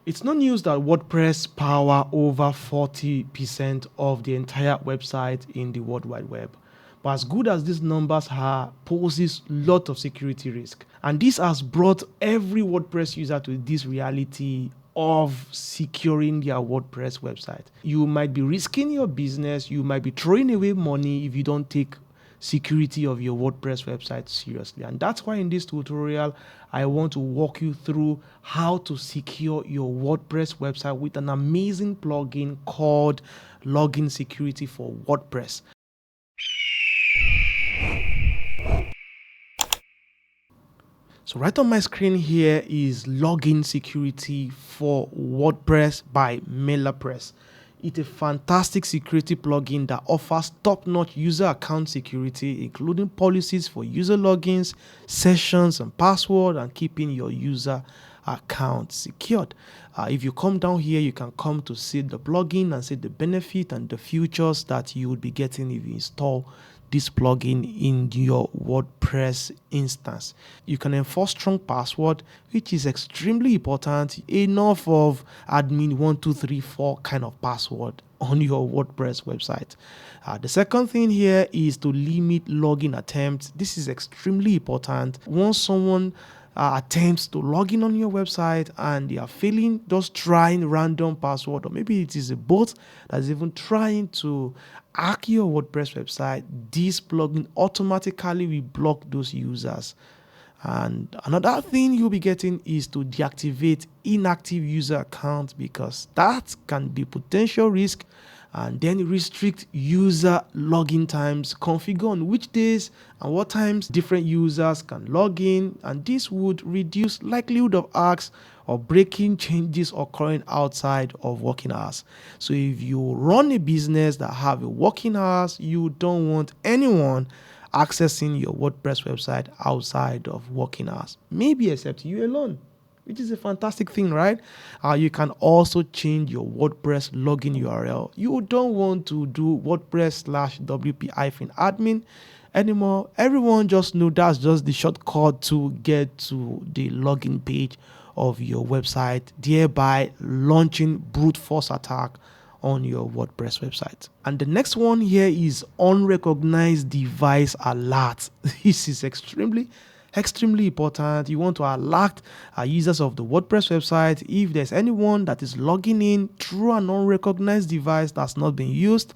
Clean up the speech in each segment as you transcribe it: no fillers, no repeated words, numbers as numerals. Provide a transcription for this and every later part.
It's no news that WordPress power over 40% of the entire website in the World Wide Web. But as good as these numbers are, poses lot of security risk. And this has brought every WordPress user to this reality of securing their WordPress website. You might be risking your business, you might be throwing away money if you don't take security of your WordPress website seriously. And that's why in this tutorial, I want to walk you through how to secure your WordPress website with an amazing plugin called Login Security for WordPress. So right on my screen here is Login Security for WordPress by Melapress. It's a fantastic security plugin that offers top-notch user account security, including policies for user logins, sessions, and password, and keeping your user account secured. If you come down here, you can come to see the plugin and see the benefit and the features that you would be getting if you install this plugin in your WordPress instance. You can enforce strong password, which is extremely important. Enough of admin1234 kind of password on your WordPress website. The second thing here is to limit login attempts. This is extremely important. Once someone attempts to log in on your website and they are failing, just trying random password, or maybe it is a bot that's even trying to hack your WordPress website, this plugin automatically will block those users. And another thing you'll be getting is to deactivate inactive user accounts, because that can be potential risk. And then restrict user login times, configure on which days and what times different users can log in, and this would reduce likelihood of hacks or breaking changes occurring outside of working hours. So if you run a business that have a working hours, you don't want anyone accessing your WordPress website outside of working hours, maybe except you alone, which is a fantastic thing, right? You can also change your WordPress login URL. You don't want to do WordPress/WP-admin anymore. Everyone just know that's just the shortcut to get to the login page of your website, thereby launching brute force attack on your WordPress website. And the next one here is unrecognized device alert. This is extremely important. You want to alert users of the WordPress website if there's anyone that is logging in through an unrecognized device that's not been used.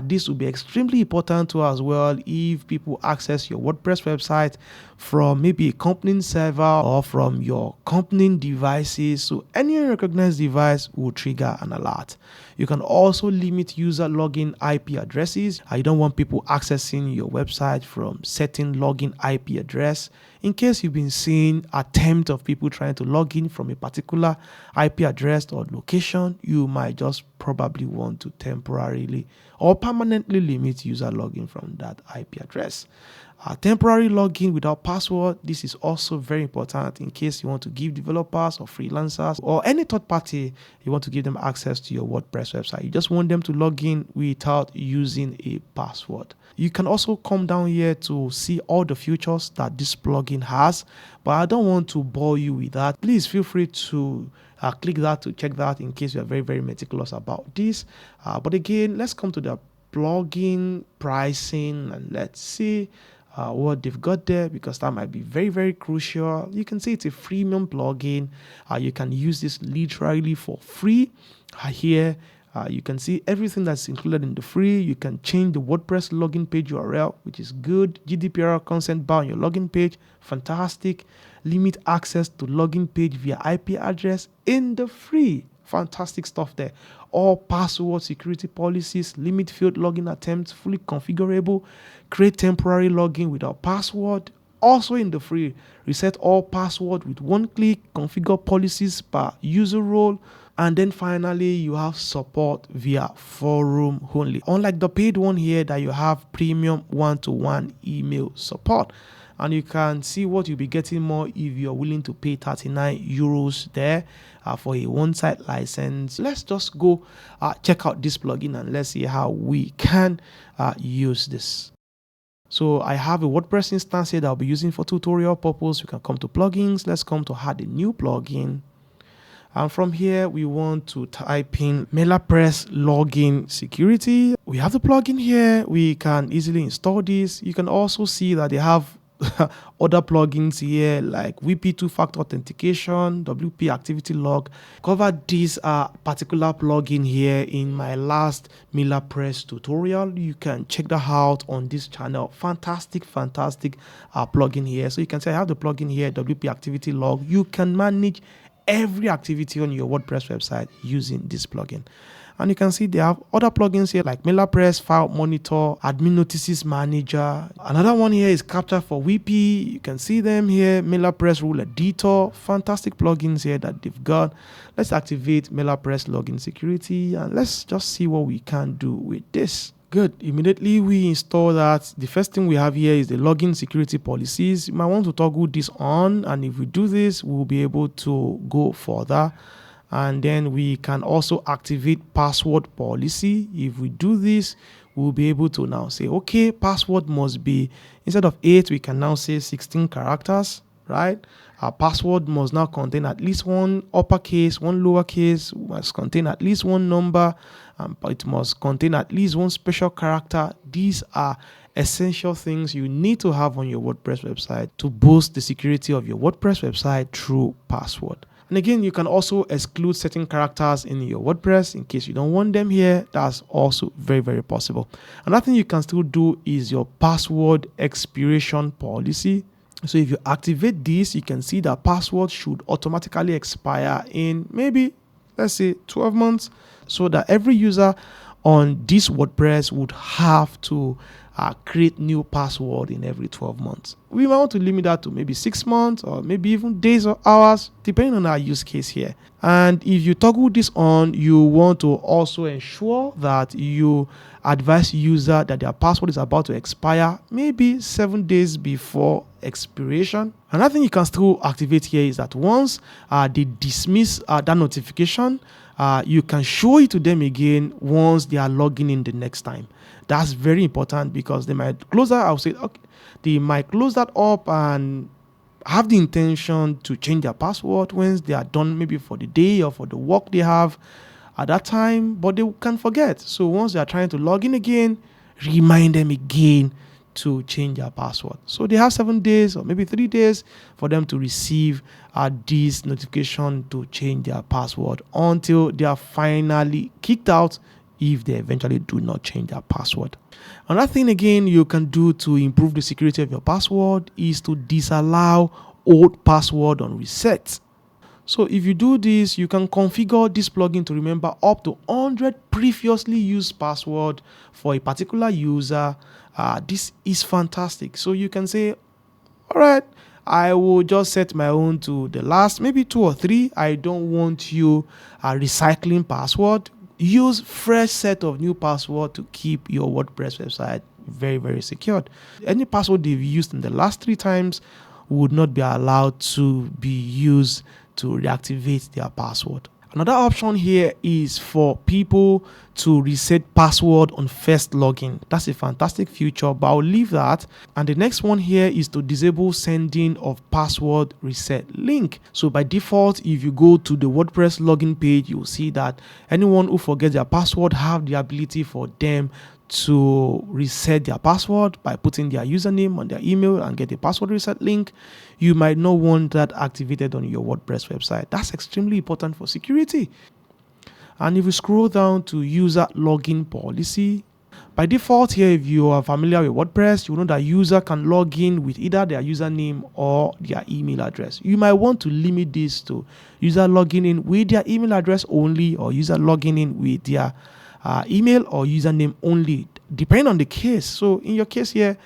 This will be extremely important too as well if people access your WordPress website from maybe a company server or from your company devices. So any unrecognized device will trigger an alert. You can also limit user login IP addresses. You don't want people accessing your website from certain login IP address. In case you've been seeing attempt of people trying to log in from a particular IP address or location, you might just probably want to temporarily or permanently limit user login from that IP address. Temporary login without password. This is also very important in case you want to give developers or freelancers or any third party, you want to give them access to your WordPress website. You just want them to log in without using a password. You can also come down here to see all the features that this plugin has, but I don't want to bore you with that. Please feel free to click that to check that in case you are very meticulous about this. But again, let's come to the plugin pricing and let's see what they've got there, because that might be very crucial. You can see it's a freemium plugin. You can use this literally for free. Here you can see everything that's included in the free. You can change the WordPress login page URL, which is good. GDPR consent bar on your login page, fantastic. Limit access to login page via IP address in the free. Fantastic stuff there. All password security policies, limit field login attempts, fully configurable. Create temporary login without password, also in the free. Reset all password with one click. Configure policies per user role. And then finally, you have support via forum only. Unlike the paid one here that you have premium one-to-one email support. And you can see what you'll be getting more if you're willing to pay 39 euros there for a one-site license. Let's just go check out this plugin and let's see how we can use this. So I have a WordPress instance here that I'll be using for tutorial purpose. You can come to plugins. Let's come to add a new plugin. And from here, we want to type in Melapress login security. We have the plugin here. We can easily install this. You can also see that they have other plugins here like WP two-factor authentication, WP activity log. Covered this particular plugin here in my last Melapress tutorial. You can check that out on this channel. Fantastic plugin here. So you can say I have the plugin here, WP activity log. You can manage every activity on your WordPress website using this plugin. And you can see they have other plugins here like Melapress File Monitor, Admin Notices Manager. Another one here is Capture for WP. You can see them here. Melapress Rule Editor. Fantastic plugins here that they've got. Let's activate Melapress Login Security and let's just see what we can do with this. Good. Immediately we install that. The first thing we have here is the login security policies. You might want to toggle this on, and if we do this, we'll be able to go further. And then we can also activate password policy. If we do this, we'll be able to now say, okay, password must be, instead of 8, we can now say 16 characters, right? Our password must now contain at least one uppercase, one lowercase, must contain at least one number, but it must contain at least one special character. These are essential things you need to have on your WordPress website to boost the security of your WordPress website through password. And again, you can also exclude certain characters in your WordPress in case you don't want them here. That's also very possible. Another thing you can still do is your password expiration policy. So if you activate this, you can see that password should automatically expire in maybe, let's say, 12 months, so that every user on this WordPress would have to create new password in every 12 months. We might want to limit that to maybe 6 months or maybe even days or hours, depending on our use case here. And if you toggle this on, you want to also ensure that you advise user that their password is about to expire maybe 7 days before expiration. Another thing you can still activate here is that once they dismiss that notification, you can show it to them again once they are logging in the next time. That's very important because they might close that. I'll say, okay, they might close that up and have the intention to change their password once they are done, maybe for the day or for the work they have at that time, but they can forget. So once they are trying to log in again, remind them again to change their password. So they have 7 days or maybe 3 days for them to receive this notification to change their password until they are finally kicked out if they eventually do not change their password. Another thing again you can do to improve the security of your password is to disallow old password on reset. So if you do this, you can configure this plugin to remember up to 100 previously used password for a particular user. This is fantastic. So you can say, all right, I will just set my own to the last maybe 2 or 3. I don't want you recycling password. Use fresh set of new password to keep your WordPress website very secured. Any password they've used in the last 3 times would not be allowed to be used to reactivate their password. Another option here is for people to reset password on first login. That's a fantastic feature, but I'll leave that. And the next one here is to disable sending of password reset link. So by default, if you go to the WordPress login page, you'll see that anyone who forgets their password have the ability for them to reset their password by putting their username on their email and get a password reset link. You might not want that activated on your WordPress website. That's extremely important for security. And if you scroll down to user login policy, by default here, if you are familiar with WordPress, you know that user can log in with either their username or their email address. You might want to limit this to user logging in with their email address only, or user logging in with their email or username only, depending on the case. So in your case here,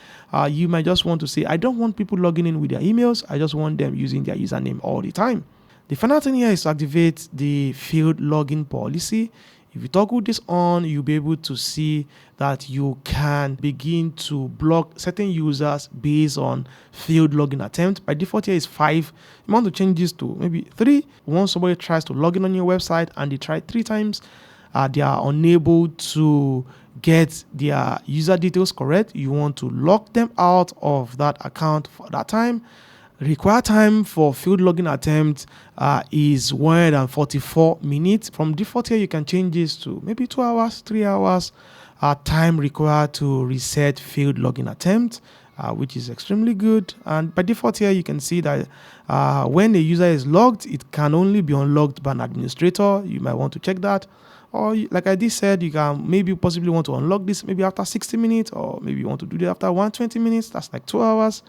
you might just want to say, I don't want people logging in with their emails. I just want them using their username all the time. The final thing here is to activate the field login policy. If you toggle this on, you'll be able to see that you can begin to block certain users based on failed login attempt. By default here is 5. You want to change this to maybe 3. Once somebody tries to log in on your website and they try 3 times, they are unable to get their user details correct, you want to lock them out of that account for that time. Required time for field login attempt is 144 minutes. From default here, you can change this to maybe 2 hours, 3 hours. Time required to reset field login attempt, which is extremely good. And by default here, you can see that when the user is logged, it can only be unlocked by an administrator. You might want to check that. Or like I did said, you can maybe possibly want to unlock this maybe after 60 minutes, or maybe you want to do that after 120 minutes. That's like 2 hours.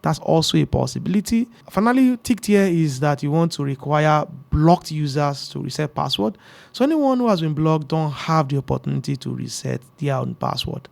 That's also a possibility. Finally, ticked here is that you want to require blocked users to reset password. So anyone who has been blocked don't have the opportunity to reset their own password.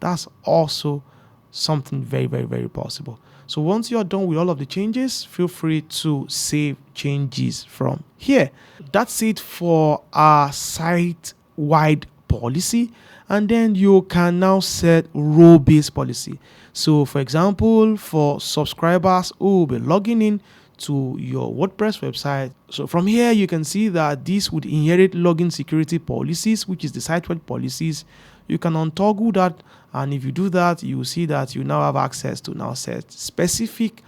That's also something very, very, very possible. So once you're done with all of the changes, feel free to save changes from here. That's it for our site-wide policy. And then you can now set role-based policy. So for example, for subscribers who will be logging in to your WordPress website. So from here, you can see that this would inherit login security policies, which is the site-wide policies. You can untoggle that. And if you do that, you will see that you now have access to now set specific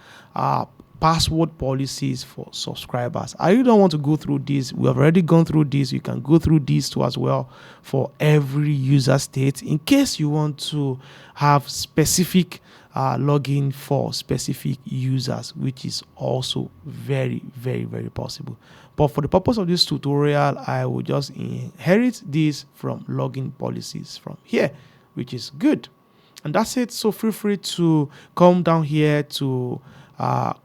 password policies for subscribers. I really don't want to go through this. We have already gone through this. You can go through this too as well for every user state in case you want to have specific login for specific users, which is also very, very, very possible. But for the purpose of this tutorial, I will just inherit this from login policies from here, which is good. And that's it. So feel free to come down here to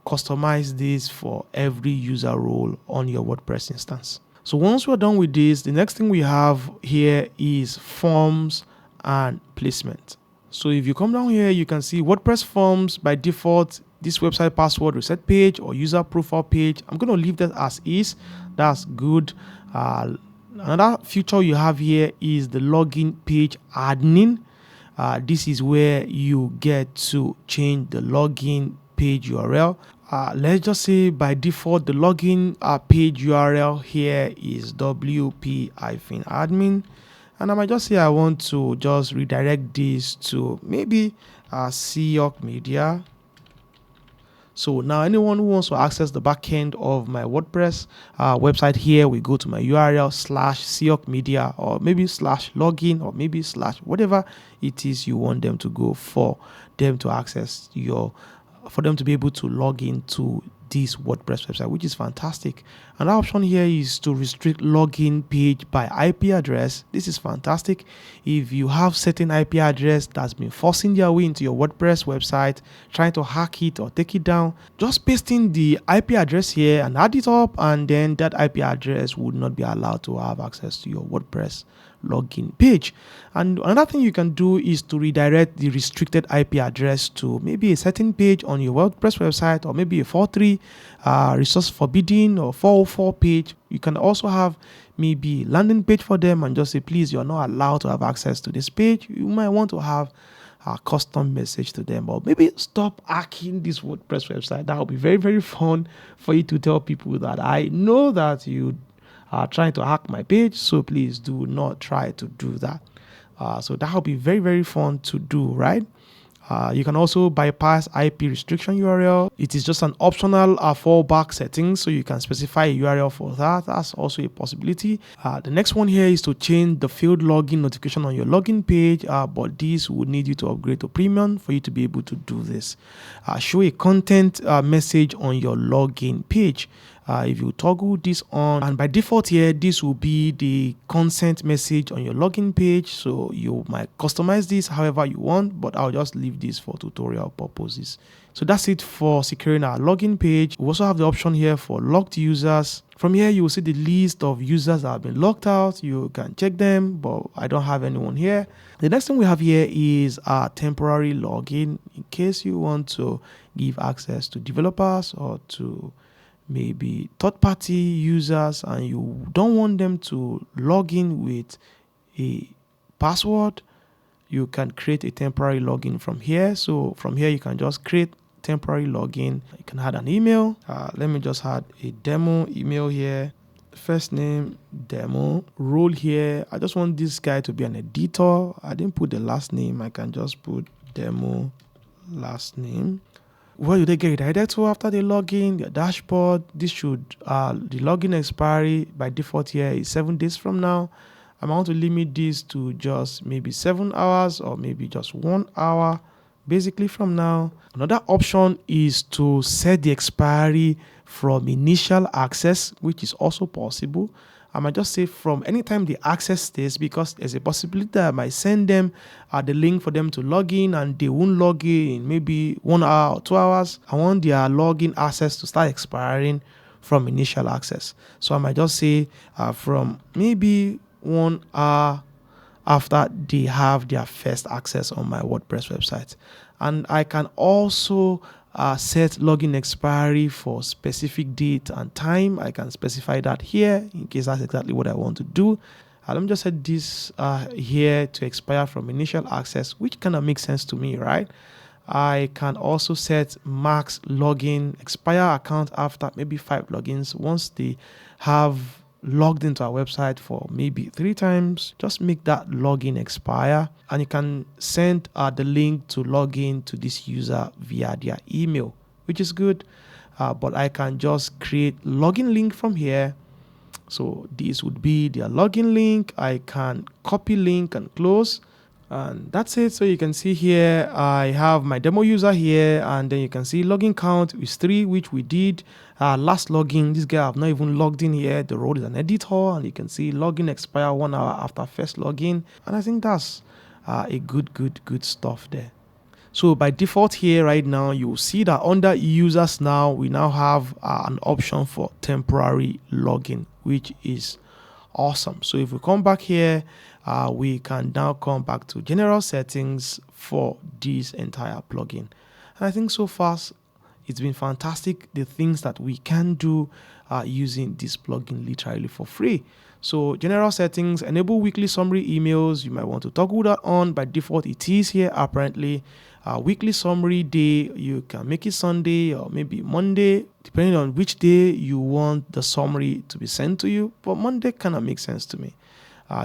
customize this for every user role on your WordPress instance. So once we're done with this, the next thing we have here is forms and placement. So if you come down here, you can see WordPress forms by default, this website password reset page or user profile page. I'm going to leave that as is. That's good. Another feature you have here is the login page admin. This is where you get to change the login page URL. Let's just say by default the login page URL here is wp-admin, and I might just say I want to just redirect this to maybe Seok Media. So now anyone who wants to access the backend of my WordPress website here, we go to my URL /Seok Media, or maybe /login, or maybe / whatever it is you want them to go for them to access for them to be able to log into this WordPress website, which is fantastic. Another option here is to restrict login page by IP address. This is fantastic. If you have certain IP address that's been forcing their way into your WordPress website, trying to hack it or take it down, just paste in the IP address here and add it up, and then that IP address would not be allowed to have access to your WordPress login page. And another thing you can do is to redirect the restricted IP address to maybe a certain page on your WordPress website, or maybe a 4.3 resource forbidden or 404 page. You can also have maybe a landing page for them and just say, please, you're not allowed to have access to this page. You might want to have a custom message to them, or maybe stop hacking this WordPress website. That will be very, very fun for you to tell people that I know that you are trying to hack my page, so please do not try to do that. So that will be very, very fun to do, right? You can also bypass IP restriction URL. It is just an optional fallback setting, so you can specify a URL for that. That's also a possibility. The next one here is to change the field login notification on your login page, but this would need you to upgrade to premium for you to be able to do this. Show a content message on your login page. If you toggle this on, and by default here, this will be the consent message on your login page. So you might customize this however you want, but I'll just leave this for tutorial purposes. So that's it for securing our login page. We also have the option here for locked users. From here, you will see the list of users that have been locked out. You can check them, but I don't have anyone here. The next thing we have here is our temporary login, in case you want to give access to developers or to maybe third-party users and you don't want them to log in with a password. You can create a temporary login from here. So from here, you can just create temporary login. You can add an email. Let me just add a demo email here. First name, demo. Role here, I just want this guy to be an editor. I didn't put the last name. I can just put demo last name. Where do they get redirected to after they log in? Their dashboard. This should the login expiry by default here is 7 days from now. I want to limit this to just maybe 7 hours or maybe just 1 hour basically from now. Another option is to set the expiry from initial access, which is also possible. I might just say from anytime the access stays, because there's a possibility that I might send them the link for them to log in and they won't log in maybe 1 hour or 2 hours. I want their login access to start expiring from initial access. So I might just say from maybe 1 hour after they have their first access on my WordPress website. And I can also set login expiry for specific date and time. I can specify that here in case that's exactly what I want to do. Let me just set this here to expire from initial access, which kind of makes sense to me, right? I can also set max login expire account after maybe 5 logins. Once they have logged into our website for maybe 3 times, just make that login expire, and you can send the link to log in to this user via their email, which is good. But I can just create login link from here. So this would be their login link. I can copy link and close, and that's it. So you can see here I have my demo user here, and then you can see login count is 3, which we did last login. This guy have not even logged in here. The role is an editor, and you can see login expire 1 hour after first login, and I think that's a good stuff there. So by default here right now, you'll see that under users now, we now have an option for temporary login, which is awesome. So if we come back here, we can now come back to general settings for this entire plugin. And I think so far it's been fantastic, the things that we can do using this plugin literally for free. So general settings, enable weekly summary emails. You might want to toggle that on. By default it is here apparently. Weekly summary day, you can make it Sunday or maybe Monday, depending on which day you want the summary to be sent to you. But Monday kind of makes sense to me.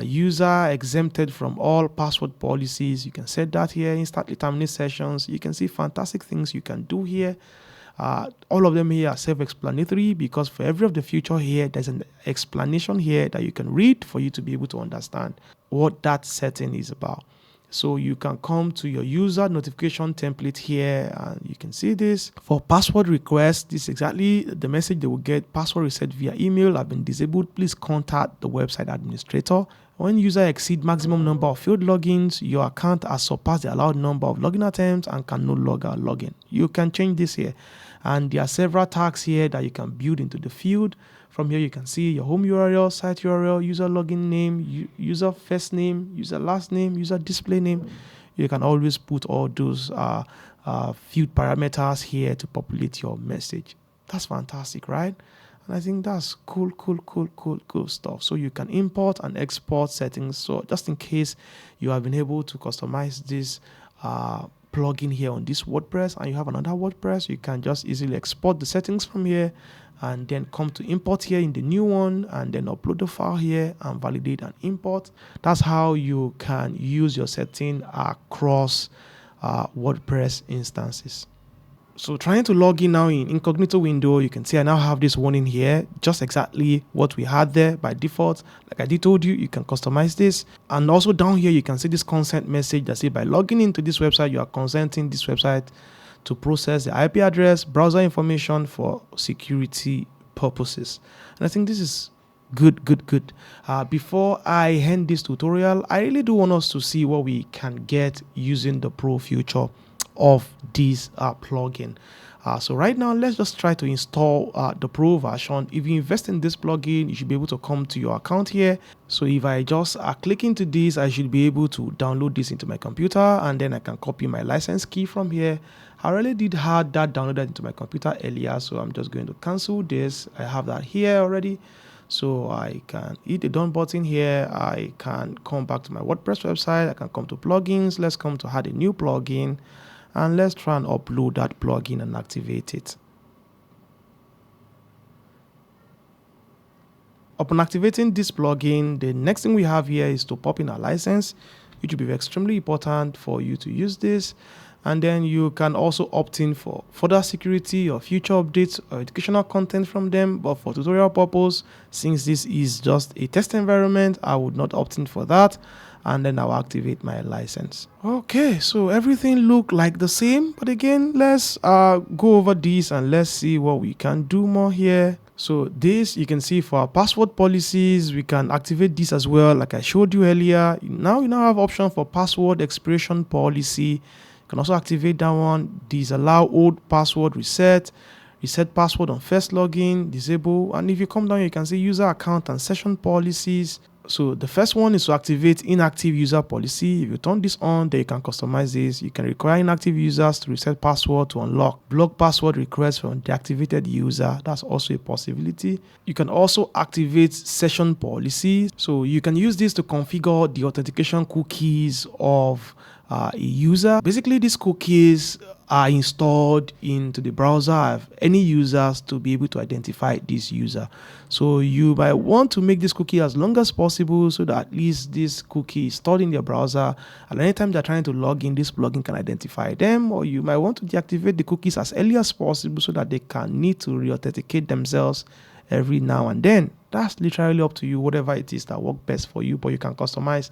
User exempted from all password policies. You can set that here. Instantly terminate sessions. You can see fantastic things you can do here. All of them here are self-explanatory, because for every of the feature here, there's an explanation here that you can read for you to be able to understand what that setting is about. So you can come to your user notification template here, and you can see this. For password request, this is exactly the message they will get. Password reset via email have been disabled. Please contact the website administrator. When user exceed maximum number of field logins, your account has surpassed the allowed number of login attempts and can no longer log in. You can change this here. And there are several tags here that you can build into the field. From here, you can see your home URL, site URL, user login name, user first name, user last name, user display name. You can always put all those field parameters here to populate your message. That's fantastic, right? And I think that's cool stuff. So you can import and export settings. So just in case you have been able to customize this plugin here on this WordPress and you have another WordPress, you can just easily export the settings from here and then come to import here in the new one and then upload the file here and validate and import. That's how you can use your setting across WordPress instances. So trying to log in now in incognito window, you can see I now have this warning here, just exactly what we had there by default. Like I did told you, you can customize this. And also down here, you can see this consent message that says by logging into this website, you are consenting this website to process the IP address, browser information for security purposes. And I think this is good. Before I end this tutorial, I really do want us to see what we can get using the pro feature of this plugin. So right now, let's just try to install the pro version. If you invest in this plugin, you should be able to come to your account here. So if I just click into this, I should be able to download this into my computer, and then I can copy my license key from here. I already did have that downloaded into my computer earlier, so I'm just going to cancel this. I have that here already. So I can hit the done button here. I can come back to my WordPress website. I can come to plugins. Let's come to add a new plugin. And let's try and upload that plugin and activate it. Upon activating this plugin, the next thing we have here is to pop in a license, which will be extremely important for you to use this. And then you can also opt in for further security or future updates or educational content from them. But for tutorial purpose, since this is just a test environment, I would not opt in for that. And then I'll activate my license. Okay, so everything look like the same, but again, let's go over this and let's see what we can do more here. So this, you can see for our password policies, we can activate this as well, like I showed you earlier. Now you now have option for password expiration policy. You can also activate that one. Disallow old password reset password on first login, disable. And if you come down, you can see user account and session policies. So the first one is to activate inactive user policy. If you turn this on, then you can customize this. You can require inactive users to reset password to unlock. Block password requests from deactivated user. That's also a possibility. You can also activate session policy. So you can use this to configure the authentication cookies of a user. Basically, these cookies are installed into the browser of any users to be able to identify this user. So you might want to make this cookie as long as possible so that at least this cookie is stored in their browser, and anytime they're trying to log in, this plugin can identify them. Or you might want to deactivate the cookies as early as possible so that they can need to re-authenticate themselves every now and then. That's literally up to you, whatever it is that works best for you, but you can customize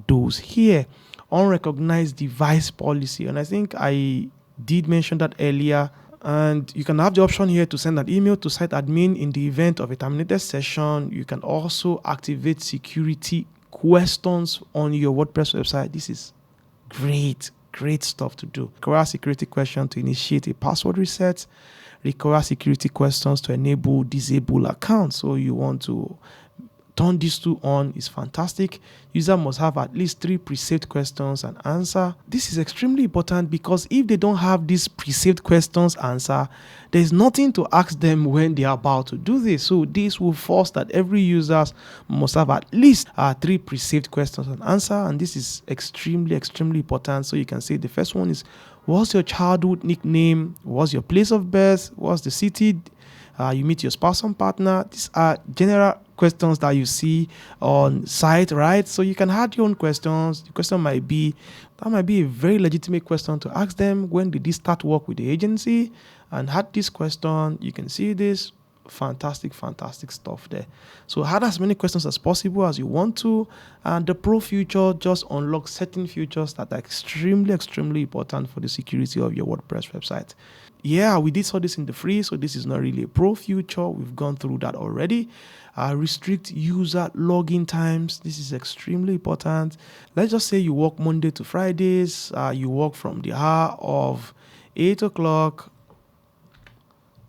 those here. Unrecognized device policy, and I think I did mention that earlier. And you can have the option here to send an email to site admin in the event of a terminated session. You can also activate security questions on your WordPress website. This is great stuff to do. Require security question to initiate a password reset. Require security questions to enable disable accounts. So you want to turn these two on. Is fantastic. User must have at least 3 pre-saved questions and answer. This is extremely important because if they don't have these pre-saved questions answer, there's nothing to ask them when they're about to do this. So this will force that every user must have at least 3 pre-saved questions and answer, and this is extremely important. So you can say the first one is, what's your childhood nickname? What's your place of birth? What's the city you meet your spouse and partner? These are general questions that you see on site, right? So you can add your own questions. The question might be a very legitimate question to ask them. When did they start work with the agency? And add this question. You can see this. Fantastic stuff there. So add as many questions as possible as you want to, and the pro feature just unlocks certain features that are extremely important for the security of your WordPress website. Yeah, we did saw this in the free, so this is not really a pro feature. We've gone through that already. Restrict user login times. This is extremely important. Let's just say you work Monday to Fridays. You work from the hour of 8 o'clock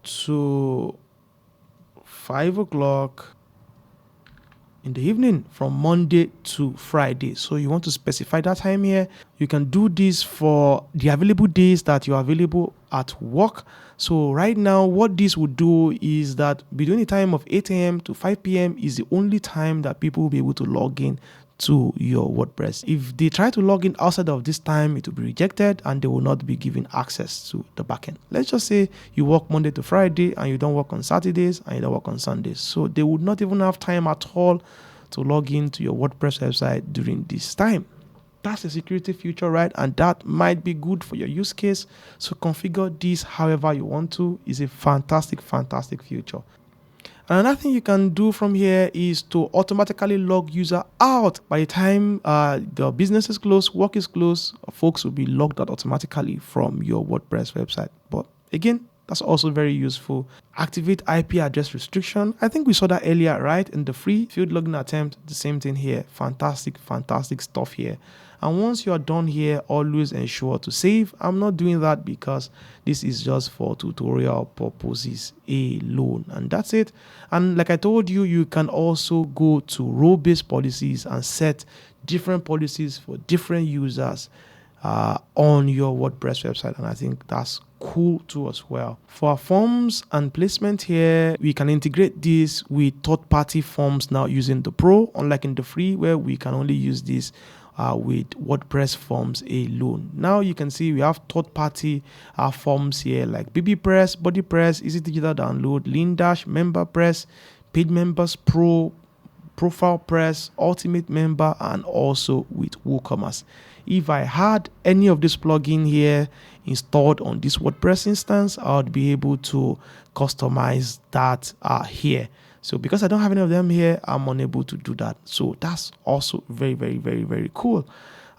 to 5 o'clock in the evening, from Monday to Friday. So you want to specify that time here. You can do this for the available days that you're available at work. So right now, what this would do is that between the time of 8 a.m. to 5 p.m. is the only time that people will be able to log in to your WordPress. If they try to log in outside of this time, it will be rejected and they will not be given access to the backend. Let's just say you work Monday to Friday and you don't work on Saturdays and you don't work on Sundays. So they would not even have time at all to log into your WordPress website during this time. That's a security feature, right? And that might be good for your use case. So configure this however you want to. It's a fantastic feature. Another thing you can do from here is to automatically log user out. By the time the business is closed, work is closed, folks will be logged out automatically from your WordPress website. But again, that's also very useful. Activate IP address restriction. I think we saw that earlier, right? In the free field login attempt, the same thing here. Fantastic stuff here. And once you are done here, always ensure to save. I'm not doing that because this is just for tutorial purposes alone, and that's it. And like I told you, you can also go to role-based policies and set different policies for different users on your WordPress website, and I think that's cool too as well. For our forms and placement here, we can integrate this with third-party forms now using the Pro, unlike in the free where we can only use this with WordPress forms alone. Now you can see we have third-party forms here like BBPress, BodyPress, Easy Digital Download, Lindash, MemberPress, Paid Members Pro, Profile Press, Ultimate Member, and also with WooCommerce. If I had any of this plugin here installed on this WordPress instance, I would be able to customize that here. So because I don't have any of them here, I'm unable to do that. So that's also very, very, very, very cool.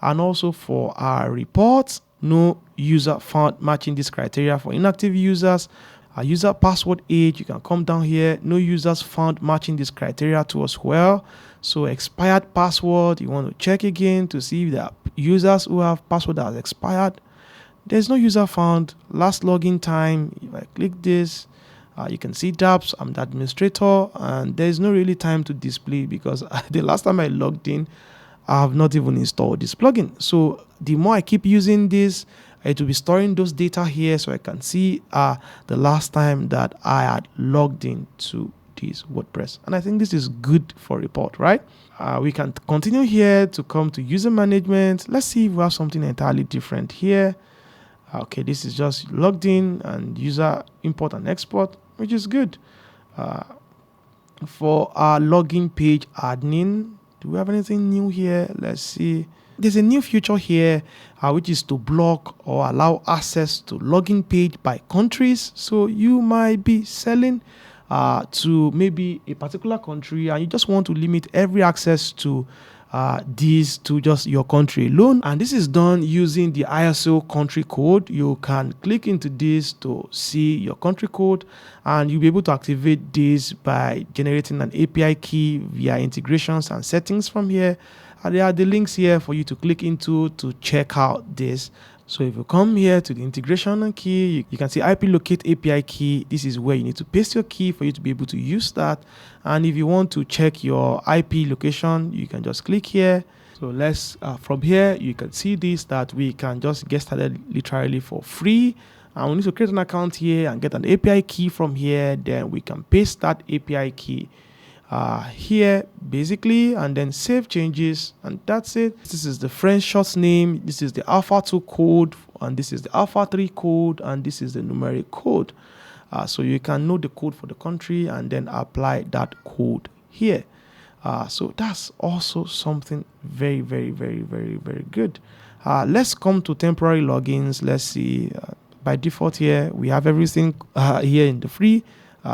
And also for our reports, no user found matching this criteria for inactive users. Our user password age, you can come down here. No users found matching this criteria to as well. So expired password, you want to check again to see if there are users who have password that has expired. There's no user found. Last login time, if I click this, you can see dApps, I'm the administrator, and there's no really time to display because the last time I logged in, I have not even installed this plugin. So the more I keep using this, it will be storing those data here so I can see the last time that I had logged into this WordPress. And I think this is good for report, right? We can continue here to come to user management. Let's see if we have something entirely different here. Okay, this is just logged in and user import and export, which is good. For our login page admin, do we have anything new here? Let's see. There's a new feature here, which is to block or allow access to login page by countries. So you might be selling to maybe a particular country and you just want to limit every access to these to just your country alone. And this is done using the ISO country code. You can click into this to see your country code and you'll be able to activate this by generating an API key via integrations and settings from here. There are the links here for you to click into to check out this. So if you come here to the integration and key, you can see IP locate API key. This is where you need to paste your key for you to be able to use that. And if you want to check your IP location, you can just click here. So let's from here, you can see this that we can just get started literally for free. And we need to create an account here and get an API key from here. Then we can paste that API key here basically and then save changes, and that's it. This is the French short name, this is the alpha 2 code, and this is the alpha 3 code, and this is the numeric code. So you can know the code for the country and then apply that code here. So that's also something very, very, very, very, very good. Let's come to temporary logins. Let's see. By default here we have everything here in the free,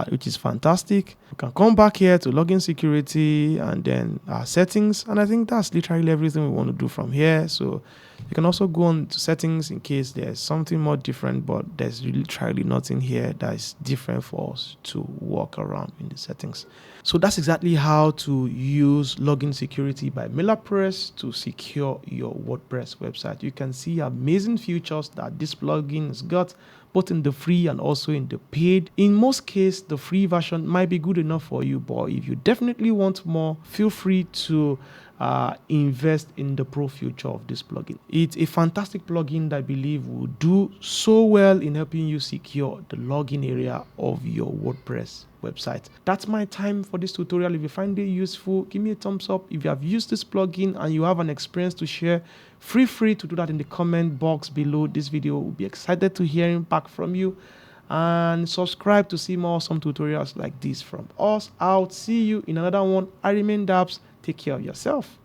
which is fantastic. You can come back here to login security and then settings, and I think that's literally everything we want to do from here. So you can also go on to settings in case there's something more different, but there's literally nothing here that is different for us to walk around in the settings. So that's exactly how to use login security by Melapress to secure your WordPress website. You can see amazing features that this plugin has got, both in the free and also in the paid. In most cases, the free version might be good enough for you, but if you definitely want more, feel free to invest in the pro feature of this plugin. It's a fantastic plugin that I believe will do so well in helping you secure the login area of your WordPress website. That's my time for this tutorial. If you find it useful, give me a thumbs up. If you have used this plugin and you have an experience to share, feel free to do that in the comment box below this video. We'll be excited to hearing back from you, and subscribe to see more awesome tutorials like this from us. I'll see you in another one. I remain dApps. Take care of yourself.